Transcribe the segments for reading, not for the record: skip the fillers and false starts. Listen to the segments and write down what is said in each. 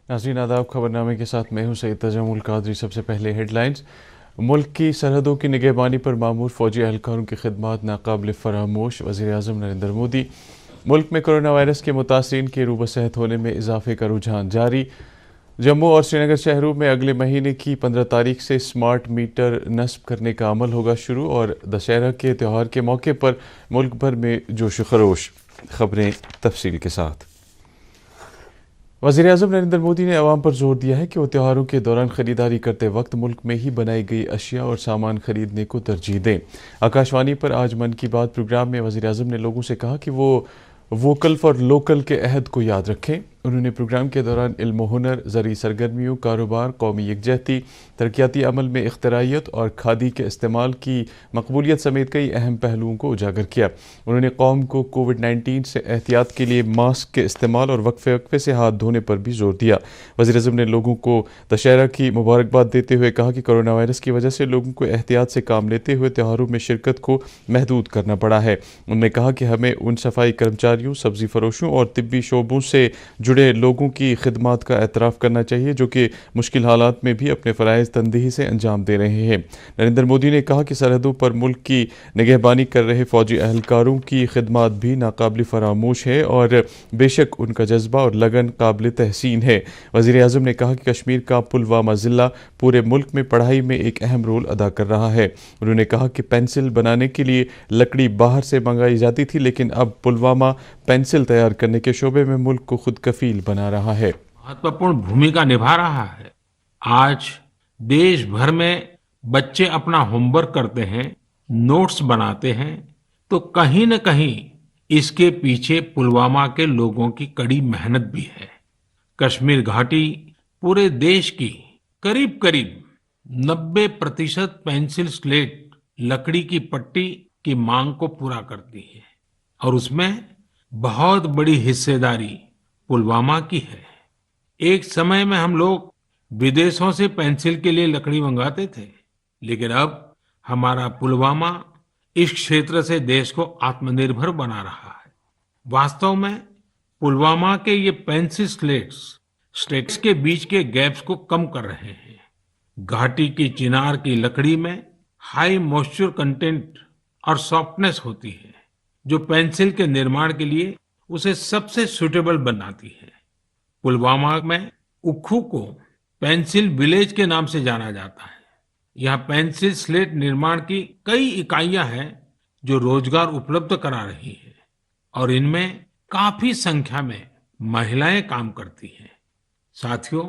नाज़रीन आदाब, खबरनामे के साथ मैं हूं सैयद तजम्मुल कादरी। सबसे पहले हेडलाइंस। मुल्क की सरहदों की निगहबानी पर मामूर फौजी एहलकारों की खिदमत नाकाबिल फरामोश। वज़ीर आज़म नरेंद्र मोदी। मुल्क में कोरोना वायरस के मुतासरीन के रूबसेहत होने में इजाफे का रुझान जारी। जम्मू और श्रीनगर शहरों में अगले महीने की 15 तारीख से स्मार्ट मीटर नस्ब करने का अमल होगा शुरू। और दशहरा के त्यौहार के मौके पर मुल्क भर में जोश खरोश। खबरें तफसील के साथ। वज़ीर आज़म नरेंद्र मोदी ने अवाम पर जोर दिया है कि वो त्योहारों के दौरान खरीदारी करते वक्त मुल्क में ही बनाई गई अशिया और सामान खरीदने को तरजीह दें। आकाशवाणी पर आज मन की बात प्रोग्राम में वज़ीर आज़म ने लोगों से कहा कि वो वोकल फॉर लोकल के अहद को याद रखें। उन्होंने प्रोग्राम के दौरान इल्म हुनर, ज़रूरी सरगर्मियों, कारोबार, कौमी यकजहती, तरक्याती अमल में इख्तराइयत और खादी के इस्तेमाल की मकबूलियत समेत कई अहम पहलुओं को उजागर किया। उन्होंने कौम को कोविड-19 से एहतियात के लिए मास्क के इस्तेमाल और वक्फे वक्फे से हाथ धोने पर भी जोर दिया। वज़ीर आज़म ने लोगों को दशहरा की मुबारकबाद देते हुए कहा कि कोरोना वायरस की वजह से लोगों को एहतियात से काम लेते हुए त्योहारों में शिरकत को महदूद करना पड़ा है। उन्होंने कहा कि हमें उन सफाई कर्मचारियों, सब्जी फरोशों और तिब्बी शोबों से जुड़े लोगों की खिदमत का एतराफ़ करना चाहिए जो कि मुश्किल हालात में भी अपने फ़राइज़ तनदेही से अंजाम दे रहे हैं। नरेंद्र मोदी ने कहा कि सरहदों पर मुल्क की निगहबानी कर रहे फ़ौजी अहलकारों की खिदमत भी नाकाबिल फरामोश है और बेशक उनका जज्बा और लगन काबिल तहसीन है। वज़ीर आज़म ने कहा कि कश्मीर का पुलवामा ज़िला पूरे मुल्क में पढ़ाई में एक अहम रोल अदा कर रहा है। उन्होंने कहा कि पेंसिल बनाने के लिए लकड़ी बाहर से मंगाई जाती थी, लेकिन अब पुलवामा पेंसिल तैयार करने के शोबे में मुल्क को खुद कफील बना रहा है। महत्वपूर्ण भूमिका निभा रहा है। आज देश भर में बच्चे अपना होमवर्क करते हैं, नोट्स बनाते हैं, तो कहीं न कहीं इसके पीछे पुलवामा के लोगों की कड़ी मेहनत भी है। कश्मीर घाटी पूरे देश की करीब करीब 90% पेंसिल स्लेट लकड़ी की पट्टी की मांग को पूरा करती है और उसमें बहुत बड़ी हिस्सेदारी पुलवामा की है। एक समय में हम लोग विदेशों से पेंसिल के लिए लकड़ी मंगाते थे, लेकिन अब हमारा पुलवामा इस क्षेत्र से देश को आत्मनिर्भर बना रहा है। वास्तव में पुलवामा के ये पेंसिल स्लेट्स स्टेट्स के बीच के गैप्स को कम कर रहे हैं। घाटी की चिनार की लकड़ी में हाई मॉइस्चर कंटेंट और सॉफ्टनेस होती है, जो पेंसिल के निर्माण के लिए उसे सबसे सुटेबल बनाती है। पुलवामा में उक्खू को पेंसिल विलेज के नाम से जाना जाता है। यहाँ पेंसिल स्लेट निर्माण की कई इकाइयां हैं जो रोजगार उपलब्ध करा रही है और इनमें काफी संख्या में महिलाएं काम करती हैं। साथियों,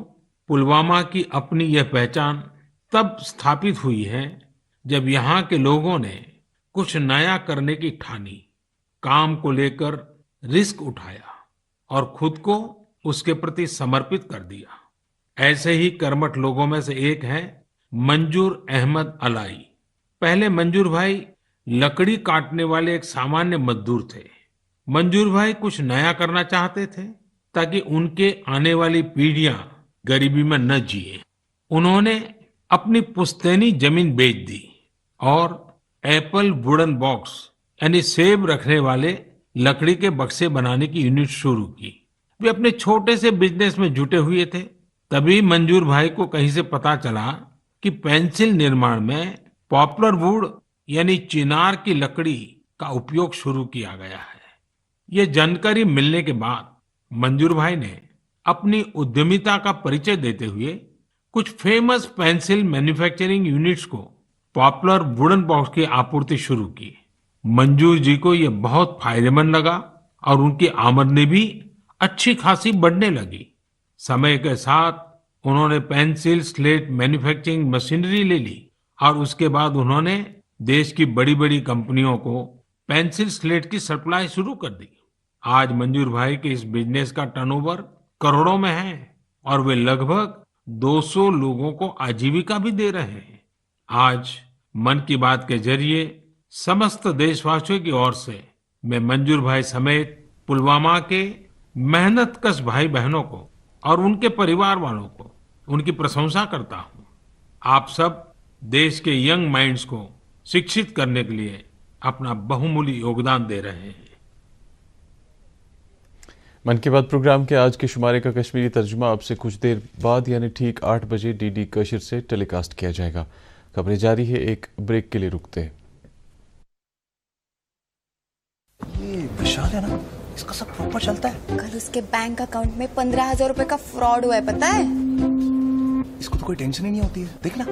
पुलवामा की अपनी यह पहचान तब स्थापित हुई है जब यहाँ के लोगों ने कुछ नया करने की ठानी, काम को लेकर रिस्क उठाया और खुद को उसके प्रति समर्पित कर दिया। ऐसे ही कर्मठ लोगों में से एक है मंजूर अहमद अलाई। पहले मंजूर भाई लकड़ी काटने वाले एक सामान्य मजदूर थे। मंजूर भाई कुछ नया करना चाहते थे ताकि उनके आने वाली पीढ़ियां गरीबी में न जिए। उन्होंने अपनी पुश्तैनी जमीन बेच दी और एप्पल वुडन बॉक्स यानी सेब रखने वाले लकड़ी के बक्से बनाने की यूनिट शुरू की। वे अपने छोटे से बिजनेस में जुटे हुए थे। तभी मंजूर भाई को कहीं से पता चला कि पेंसिल निर्माण में पॉपुलर वुड यानी चिनार की लकड़ी का उपयोग शुरू किया गया है। ये जानकारी मिलने के बाद मंजूर भाई ने अपनी उद्यमिता का परिचय देते हुए कुछ फेमस पेंसिल मैन्युफैक्चरिंग यूनिट्स को पॉपुलर वुडन बॉक्स की आपूर्ति शुरू की। मंजूर जी को ये बहुत फायदेमंद लगा और उनकी आमदनी भी अच्छी खासी बढ़ने लगी। समय के साथ उन्होंने पेंसिल स्लेट मैन्युफैक्चरिंग मशीनरी ले ली और उसके बाद उन्होंने देश की बड़ी बड़ी कंपनियों को पेंसिल स्लेट की सप्लाई शुरू कर दी। आज मंजूर भाई के इस बिजनेस का टर्नओवर करोड़ों में है और वे लगभग 200 लोगों को आजीविका भी दे रहे हैं। आज मन की बात के जरिए समस्त देशवासियों की ओर से मैं मंजूर भाई समेत पुलवामा के मेहनतकश भाई बहनों को और उनके परिवार वालों को उनकी प्रशंसा करता हूँ। आप सब देश के यंग माइंड्स को शिक्षित करने के लिए अपना बहुमूल्य योगदान दे रहे हैं। मन की बात प्रोग्राम के आज के शुमारे का कश्मीरी तर्जुमा अब से कुछ देर बाद यानी ठीक 8 बजे डीडी कशिर से टेलीकास्ट किया जाएगा। खबरें जारी है, एक ब्रेक के लिए रुकते हैं। ये विशाल है ना, इसका सब प्रॉपर चलता है। कल उसके बैंक अकाउंट में 15,000 रुपए का फ्रॉड हुआ है, पता है? इसको तो कोई टेंशन ही नहीं होती है, देखना।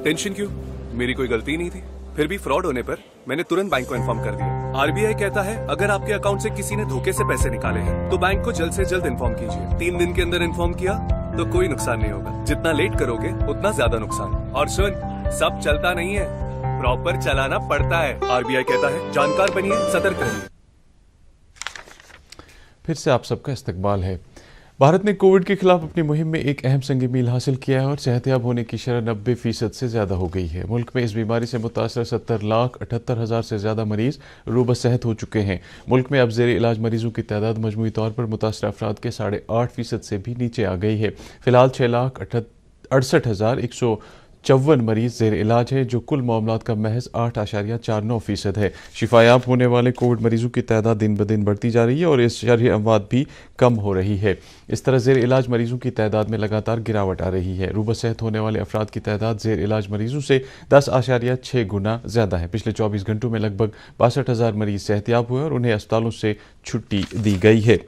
टेंशन क्यों? मेरी कोई गलती नहीं थी। फिर भी फ्रॉड होने पर मैंने तुरंत बैंक को इन्फॉर्म कर दिया। आरबीआई कहता है अगर आपके अकाउंट से किसी ने धोखे से पैसे निकाले हैं तो बैंक को जल्द से जल्द इन्फॉर्म कीजिए। 3 दिन के अंदर इन्फॉर्म किया तो कोई नुकसान नहीं होगा। जितना लेट करोगे उतना ज्यादा नुकसान। और सुन, सब चलता नहीं है, प्रॉपर चलाना पड़ता है। आरबीआई कहता है जानकार बनिए, सतर्क रहिए। फिर से आप सबका इस्तकबाल है। भारत ने कोविड के खिलाफ अपनी मुहिम में एक अहम संग मील हासिल किया है और सेहतयाब होने की शरह 90% से ज़्यादा हो गई है। मुल्क में इस बीमारी से मुतासर 70,78,000 से ज़्यादा मरीज रूबा सेहत हो चुके हैं। मुल्क में अब ज़ेर इलाज मरीजों की तादाद मजमूई तौर पर मुतासर अफराद के 8.5% से भी नीचे आ गई है। फिलहाल 6,68,154 मरीज ज़ेर इलाज है, जो कुल मामलात का महज 8.49% है। शिफायाब होने वाले कोविड मरीजों की तादाद दिन ब दिन बढ़ती जा रही है और इस शरह अमवात भी कम हो रही है। इस तरह ज़ेर इलाज मरीजों की तादाद में लगातार गिरावट आ रही है। रूबा सेहत होने वाले अफराद की तादाद ज़ेर इलाज मरीजों से 10.6 गुना ज़्यादा है। पिछले 24 घंटों में लगभग 62,000 मरीज सेहतयाब हुए और उन्हें अस्पतालों से छुट्टी दी गई है।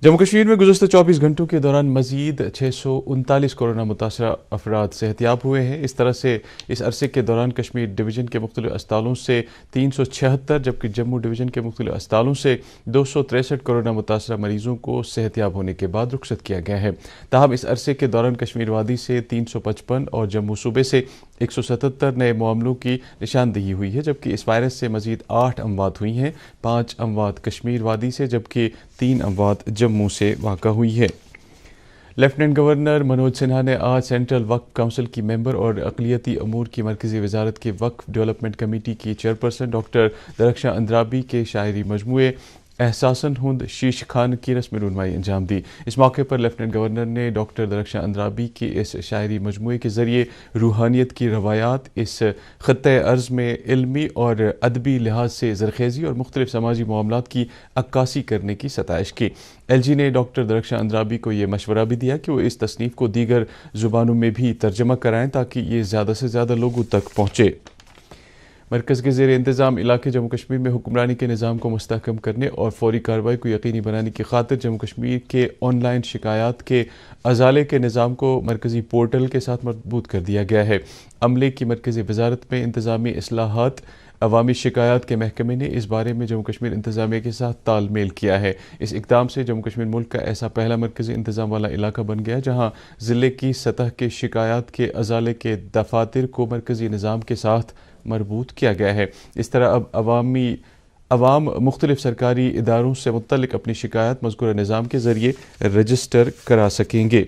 जम्मू कश्मीर में गुज़श्ता 24 घंटों के दौरान मजीद 639 कोरोना मुतासरा अफराद सेहतयाब हुए हैं। इस तरह से इस अरसे के दौरान कश्मीर डिवीज़न के मुख्तलिफ अस्पतालों से 376 जबकि जम्मू डिवीज़न के मुख्तलिफ अस्पतालों से 263 कोरोना मुतासरा मरीजों को सेहतयाब होने के बाद रुखसत किया गया है। ताहम इस अरसे के दौरान कश्मीर वादी से 355 और जम्मू सूबे से 177 नए मामलों की निशानदेही हुई है, जबकि इस वायरस से मजीद 8 अमवात हुई हैं। 5 अमवात कश्मीर वादी से जबकि 3 अमवात जम्मू से वाक़ा हुई है। लेफ्टिनेंट गवर्नर मनोज सिन्हा ने आज सेंट्रल वक्फ काउंसिल की मेंबर और अक़लियती अमूर की मरकज़ी वजारत की वक्फ डेवलपमेंट कमेटी की चेयरपर्सन डॉक्टर दरख्शां अंद्राबी के शायरी मजमूए एहसासन हुंद शीश खान की रस्म रुनमाई अंजाम दी। इस मौके पर लेफ्टिनेंट गवर्नर ने डॉक्टर दरख्शां अंद्राबी के इस शायरी मजमूए के ज़रिए रूहानियत की रवायात इस ख़त्ते अर्ज़ में इल्मी और अदबी लिहाज से ज़रखेज़ी और मुख्तलिफ समाजी मामलात की अक्कासी करने की सताइश की। LG ने डॉक्टर दरख्शां अंद्राबी को ये मशवरा भी दिया कि वो इस तसनीफ़ को दीगर ज़ुबानों में भी तर्जमा कराएँ ताकि ये ज़्यादा से ज़्यादा लोगों तक पहुँचे। मरकज़ के ज़ेर इंतज़ाम इलाके जम्मू कश्मीर में हुक्मरानी के निज़ाम को मुस्तहकम करने और फौरी कार्रवाई को यकीनी बनाने की खातिर जम्मू कश्मीर के ऑनलाइन शिकायत के अजाले के निज़ाम को मरकज़ी पोर्टल के साथ मजबूत कर दिया गया है। अमले की मरकज़ी वजारत में इंतज़ामी इस्लाहात अवामी शिकायत के महकमे ने इस बारे में जम्मू कश्मीर इंतज़ामिया के साथ तालमेल किया है। इस इक़दाम से जम्मू कश्मीर मुल्क का ऐसा पहला मरकज़ी इंतज़ाम वाला इलाका बन गया जहाँ ज़िले की सतह के शिकायत के अजाले के दफातर को मरकज़ी निज़ाम के साथ मरबूत किया गया है। इस तरह अब अवाम मुख्तलिफ सरकारी इदारों से मुतल्लिक अपनी शिकायत मज़कूरा निज़ाम के ज़रिए रजिस्टर करा सकेंगे।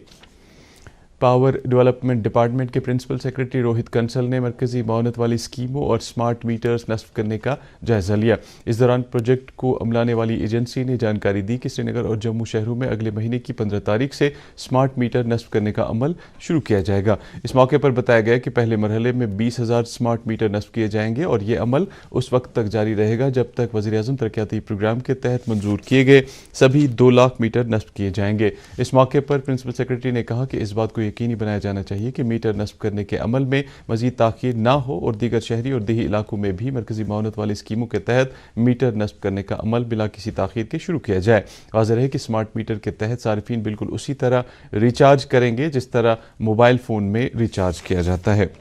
पावर डेवलपमेंट डिपार्टमेंट के प्रिंसिपल सेक्रेटरी रोहित कंसल ने मरकज़ी माउनत वाली स्कीमों और स्मार्ट मीटर्स नस्ब करने का जायज़ा लिया। इस दौरान प्रोजेक्ट को अमलाने वाली एजेंसी ने जानकारी दी कि श्रीनगर और जम्मू शहरों में अगले महीने की 15 तारीख से स्मार्ट मीटर नस्ब करने का अमल शुरू किया जाएगा। इस मौके पर बताया गया कि पहले मरहले में 20,000 स्मार्ट मीटर नस्ब किए जाएंगे और ये अमल उस वक्त तक जारी रहेगा जब तक वज़ीर-ए-आज़म तरक्याती प्रोग्राम के तहत मंजूर किए गए सभी 2 लाख मीटर नस्ब किए जाएंगे। इस मौके पर प्रिंसिपल सेक्रेटरी ने कहा कि इस बात को यकीनी बनाया जाना चाहिए कि मीटर नस्ब करने के अमल में मजीद ताख़ीर ना हो और दीगर शहरी और देही इलाकों में भी मरकज़ी माउनत वाली स्कीमों के तहत मीटर नस्ब करने का अमल बिला किसी ताख़ीर के शुरू किया जाए। वाज़ेह है कि स्मार्ट मीटर के तहत सारिफीन बिल्कुल उसी तरह रिचार्ज करेंगे जिस तरह मोबाइल फ़ोन में रिचार्ज किया जाता है।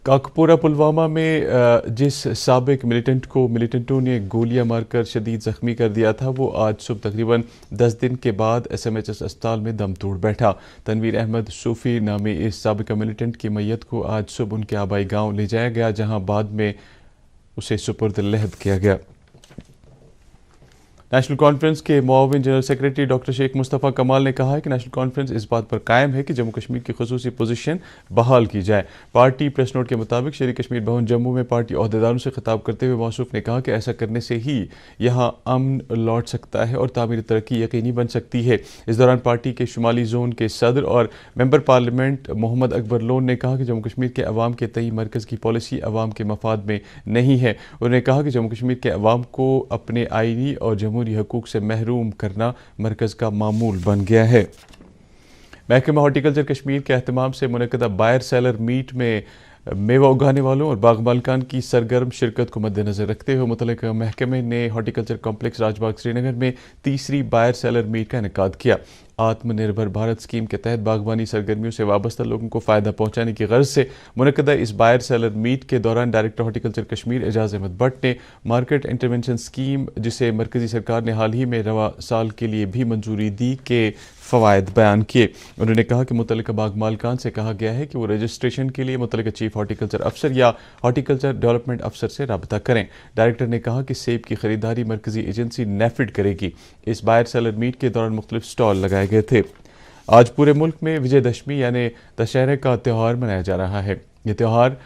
काकपुरा पुलवामा में जिस साबिक मिलिटेंट को मिलिटेंटों ने गोलियां मारकर शदीद ज़ख्मी कर दिया था, वो आज सुबह तकरीबन 10 दिन के बाद SMHS अस्पताल में दम तोड़ बैठा। तनवीर अहमद सूफ़ी नामी इस साबिक मिलिटेंट की मैयत को आज सुबह उनके आबाई गांव ले जाया गया, जहां बाद में उसे सुपुर्द लहद किया गया। नेशनल कॉन्फ्रेंस के मुआविन general secretary doctor Sheikh Mustafa Kamal ने कहा है कि नेशनल कॉन्फ्रेंस इस बात पर कायम है कि जम्मू कश्मीर की खुसूसी पोजीशन बहाल की जाए। पार्टी प्रेस नोट के मुताबिक शेर कश्मीर भवन जम्मू में पार्टी अहदेदारों से खिताब करते हुए मौसूफ ने कहा कि ऐसा करने से ही यहाँ अमन लौट सकता है और तामीर तरक्की यकीनी बन सकती है। इस दौरान पार्टी के शुमाली जोन के सदर और मेंबर पार्लियामेंट मोहम्मद अकबर लोन ने कहा कि जम्मू कश्मीर के अवाम के तई मरकज़ की पॉलिसी अवाम के मफाद में नहीं है। उन्होंने कहा कि जम्मू कश्मीर के अवाम को अपने आईनी और जमहूरी जमहूरी हकूक़ से महरूम करना मरकज़ का मामूल बन गया है। महकमा हॉर्टिकल्चर कश्मीर के अहतमाम से मुनक़दा बायर सेलर मीट में मेवा उगाने वालों और बाग मालिकान की सरगर्म शिरकत को मद्देनजर रखते हुए मुतल्लिका महकमे ने हॉर्टिकल्चर कॉम्प्लेक्स राजबाग श्रीनगर में तीसरी बायर सेलर मीट का इनेकाद किया। आत्मनिर्भर भारत स्कीम के तहत बागवानी सरगर्मियों से वाबस्ता लोगों को फ़ायदा पहुंचाने की गर्ज से मुनक़दा इस बायर सेलर मीट के दौरान डायरेक्टर हॉर्टिकल्चर कश्मीर एजाज अहमद भट्ट ने मार्केट इंटरवेंशन स्कीम, जिसे मरकज़ी सरकार ने हाल ही में रवा साल के लिए भी मंजूरी दी, के फ़वायद बयान किए। उन्होंने कहा कि मुतल्लिका बाग मालिकान से कहा गया है कि वो रजिस्ट्रेशन के लिए मुतल्लिका चीफ हॉर्टिकल्चर अफसर या हॉर्टिकल्चर डेवलपमेंट अफसर से रब्ता करें। डायरेक्टर ने कहा कि सेब की खरीदारी मरकज़ी एजेंसी नेफिड करेगी। इस बायर सेलर मीट के दौरान मुख्तलिफ स्टॉल लगाए गए थे। आज पूरे मुल्क में विजयदशमी यानी दशहरे का त्यौहार मनाया जा रहा है। ये त्यौहार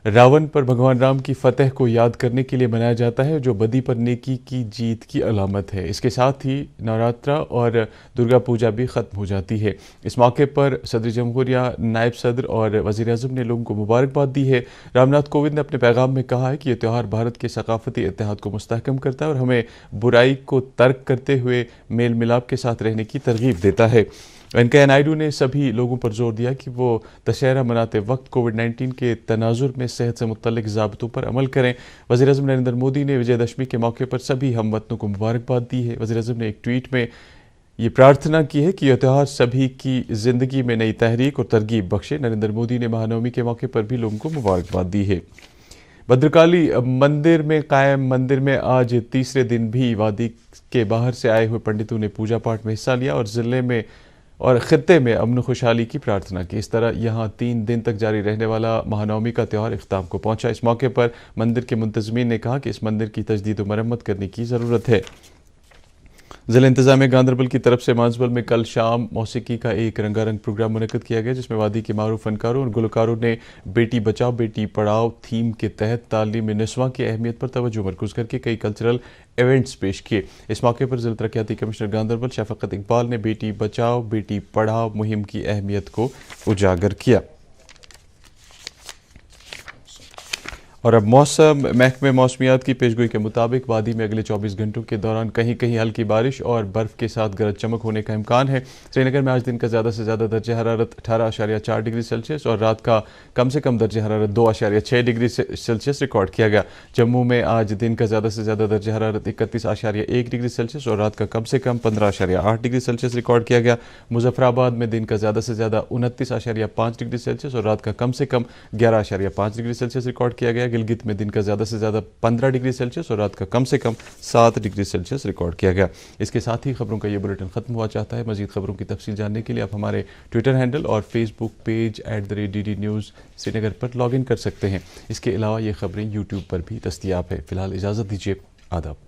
रावण पर भगवान राम की फतह को याद करने के लिए मनाया जाता है, जो बदी पर नेकी की जीत की अलामत है। इसके साथ ही नवरात्रा और दुर्गा पूजा भी ख़त्म हो जाती है। इस मौके पर सदर जमहूरिया, नायब सदर और वज़ीर आज़म ने लोगों को मुबारकबाद दी है। रामनाथ कोविंद ने अपने पैगाम में कहा है कि यह त्यौहार भारत के सकाफ़ती इत्तेहाद को मुस्तहकम करता है और हमें बुराई को तर्क करते हुए मेल मिलाप के साथ रहने की तरगीब देता है। वेंकैया नायडू ने सभी लोगों पर जोर दिया कि वो दशहरा मनाते वक्त कोविड-19 के तनाजुर में सेहत से मुतल्लिक ज़ाब्तों पर अमल करें। वज़ीर-ए-आज़म नरेंद्र मोदी ने विजयदशमी के मौके पर सभी हमवतनों को मुबारकबाद दी है। वज़ीर-ए-आज़म ने एक ट्वीट में ये प्रार्थना की है कि यह त्यौहार सभी की ज़िंदगी में नई तहरीक और तरगीब बख्शे। नरेंद्र मोदी ने महानवमी के मौके पर भी लोगों को मुबारकबाद दी है। भद्रकाली मंदिर में कायम मंदिर में आज तीसरे दिन भी वादी के बाहर से आए हुए पंडितों ने पूजा पाठ में हिस्सा लिया और ज़िले में और खित्ते में अमन खुशहाली की प्रार्थना की। इस तरह यहाँ 3 दिन तक जारी रहने वाला महानवमी का त्यौहार इख्तिताम को पहुँचा। इस मौके पर मंदिर के मुंतज़मीन ने कहा कि इस मंदिर की तजदीद व मरम्मत करने की ज़रूरत है। ज़िला इंतज़ामिया गांदरबल की तरफ से मानसबल में कल शाम मौसीकी का एक रंगारंग प्रोग्राम मुनक़्क़द किया गया, जिसमें वादी के मारूफ फनकारों और गुलकारों ने बेटी बचाओ बेटी पढ़ाओ थीम के तहत तालीम निस्वां की अहमियत पर तवज्जो मरकूज़ करके कई कल्चरल इवेंट्स पेश किए। इस मौके पर ज़िला तरक्याती कमिश्नर गांदरबल शफ़क़त इकबाल ने बेटी बचाओ बेटी पढ़ाओ मुहिम की अहमियत को उजागर किया। और अब मौसम महकमे मौसमियात की पेशगोई के मुताबिक वादी में अगले 24 घंटों के दौरान कहीं कहीं हल्की बारिश और बर्फ़ के साथ गरज चमक होने का इम्कान है। श्रीनगर में आज दिन का ज़्यादा से ज़्यादा दर्जा हरारत 18.4 डिग्री सेल्सियस और रात का कम से कम दर्जा हरारत 2.6 डिग्री सेल्सियस रिकॉर्ड किया गया। जम्मू में आज दिन का ज़्यादा से ज़्यादा दर्जा हरारत 31.1 डिग्री सेल्सियस और रात का कम से कम 15.8 डिग्री सेल्सियस रिकॉर्ड किया गया। मुजफ्फराबाद में दिन का ज़्यादा से ज़्यादा 29.5 डिग्री सेल्सियस और रात का कम से कम 11.5 डिग्री सेल्सियस रिकॉर्ड किया गया। गिलगित में दिन का ज़्यादा से ज़्यादा 15 डिग्री सेल्सियस और रात का कम से कम 7 डिग्री सेल्सियस रिकॉर्ड किया गया। इसके साथ ही खबरों का ये बुलेटिन ख़त्म हुआ चाहता है। मज़ीद खबरों की तफसील जानने के लिए आप हमारे ट्विटर हैंडल और Facebook page @DD news Srinagar पर लॉगिन कर सकते हैं। इसके अलावा ये खबरें यूट्यूब पर भी दस्तयाब है। फ़िलहाल इजाज़त दीजिए। आदाब।